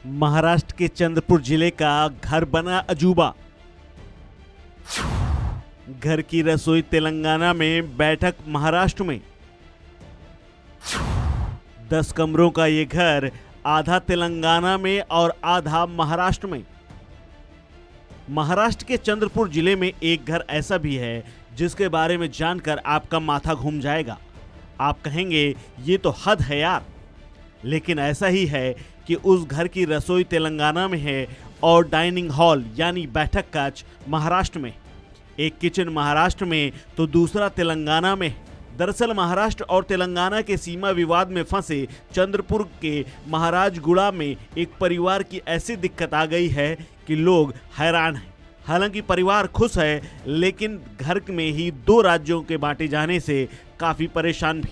महाराष्ट्र के चंद्रपुर जिले का घर बना अजूबा। घर की रसोई तेलंगाना में, बैठक महाराष्ट्र में। 10 कमरों का ये घर आधा तेलंगाना में और आधा महाराष्ट्र में। महाराष्ट्र के चंद्रपुर जिले में एक घर ऐसा भी है जिसके बारे में जानकर आपका माथा घूम जाएगा। आप कहेंगे ये तो हद है यार, लेकिन ऐसा ही है कि उस घर की रसोई तेलंगाना में है और डाइनिंग हॉल यानी बैठक कक्ष महाराष्ट्र में। एक किचन महाराष्ट्र में तो दूसरा तेलंगाना में। दरअसल महाराष्ट्र और तेलंगाना के सीमा विवाद में फंसे चंद्रपुर के महाराजगुड़ा में एक परिवार की ऐसी दिक्कत आ गई है कि लोग हैरान हैं। हालांकि परिवार खुश है, लेकिन घर में ही 2 राज्यों के बांटे जाने से काफ़ी परेशान भी।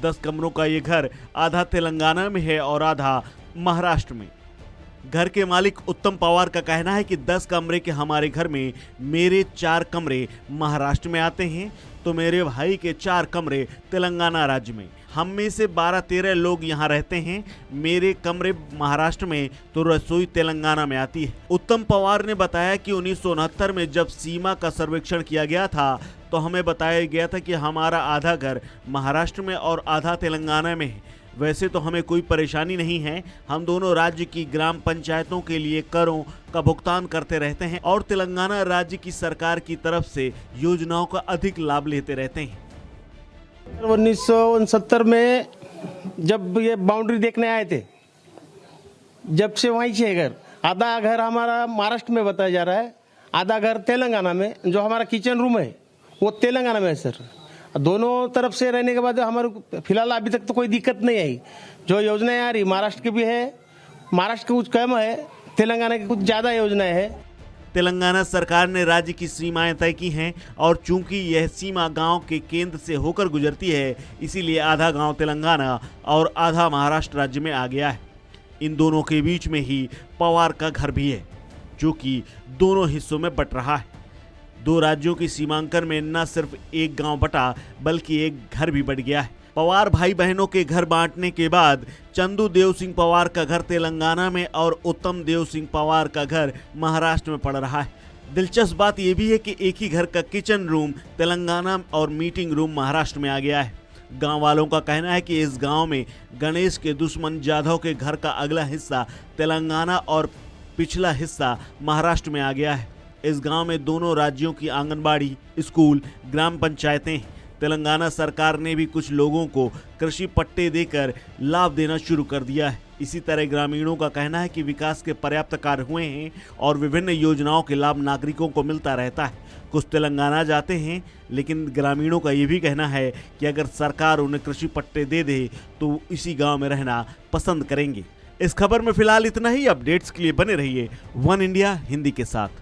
10 कमरों का ये घर आधा तेलंगाना में है और आधा महाराष्ट्र में। घर के मालिक उत्तम पवार का कहना है कि 10 कमरे के हमारे घर में मेरे 4 कमरे महाराष्ट्र में आते हैं, तो मेरे भाई के 4 कमरे तेलंगाना राज्य में। हम में से 12-13 लोग यहाँ रहते हैं। मेरे कमरे महाराष्ट्र में तो रसोई तेलंगाना में आती है। उत्तम पवार ने बताया कि 1969 में जब सीमा का सर्वेक्षण किया गया था तो हमें बताया गया था कि हमारा आधा घर महाराष्ट्र में और आधा तेलंगाना में है। वैसे तो हमें कोई परेशानी नहीं है, हम दोनों राज्य की ग्राम पंचायतों के लिए करों का भुगतान करते रहते हैं और तेलंगाना राज्य की सरकार की तरफ से योजनाओं का अधिक लाभ लेते रहते हैं। 1969 में जब ये बाउंड्री देखने आए थे, जब से वहीं से घर, आधा घर हमारा महाराष्ट्र में बताया जा रहा है, आधा घर तेलंगाना में। जो हमारा किचन रूम है वो तेलंगाना में है सर। दोनों तरफ से रहने के बाद हमारे फिलहाल अभी तक तो कोई दिक्कत नहीं आई। जो योजनाएं आ रही महाराष्ट्र की भी है, महाराष्ट्र की कुछ कम है, तेलंगाना की कुछ ज़्यादा योजनाएं है। तेलंगाना सरकार ने राज्य की सीमाएं तय की हैं और चूंकि यह सीमा गांव के केंद्र से होकर गुजरती है, इसीलिए आधा गांव तेलंगाना और आधा महाराष्ट्र राज्य में आ गया है। इन दोनों के बीच में ही पवार का घर भी है, जो कि दोनों हिस्सों में बट रहा है। 2 राज्यों की सीमांकन में न सिर्फ एक गांव बटा, बल्कि एक घर भी बट गया है। पवार भाई बहनों के घर बांटने के बाद चंदू देव सिंह पवार का घर तेलंगाना में और उत्तम देव सिंह पवार का घर महाराष्ट्र में पड़ रहा है। दिलचस्प बात यह भी है कि एक ही घर का किचन रूम तेलंगाना और मीटिंग रूम महाराष्ट्र में आ गया है। गांव वालों का कहना है कि इस गांव में गणेश के दुश्मन जाधव के घर का अगला हिस्सा तेलंगाना और पिछला हिस्सा महाराष्ट्र में आ गया है। इस गांव में दोनों राज्यों की आंगनबाड़ी, स्कूल, ग्राम पंचायतें। तेलंगाना सरकार ने भी कुछ लोगों को कृषि पट्टे देकर लाभ देना शुरू कर दिया है। इसी तरह ग्रामीणों का कहना है कि विकास के पर्याप्त कार्य हुए हैं और विभिन्न योजनाओं के लाभ नागरिकों को मिलता रहता है। कुछ तेलंगाना जाते हैं, लेकिन ग्रामीणों का ये भी कहना है कि अगर सरकार उन्हें कृषि पट्टे दे दे तो इसी गाँव में रहना पसंद करेंगे। इस खबर में फिलहाल इतना ही। अपडेट्स के लिए बने रहिए वन इंडिया हिंदी के साथ।